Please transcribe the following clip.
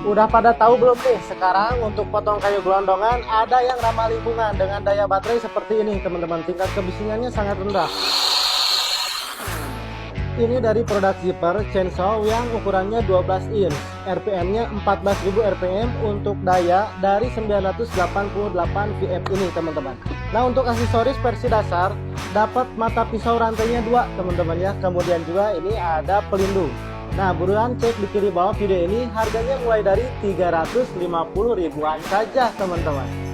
Udah pada tahu belum nih, sekarang untuk potong kayu gelondongan ada yang ramah lingkungan dengan daya baterai seperti ini teman-teman. Tingkat kebisingannya sangat rendah. Ini dari produk Zipper chainsaw yang ukurannya 12 inch, RPM-nya 14.000 RPM untuk daya dari 988 VF ini teman-teman. Nah, untuk aksesoris versi dasar dapat mata pisau rantainya 2 teman-teman ya. Kemudian juga ini ada pelindung. Nah, buruan cek di kiri bawah video ini, harganya mulai dari 350 ribuan saja teman-teman.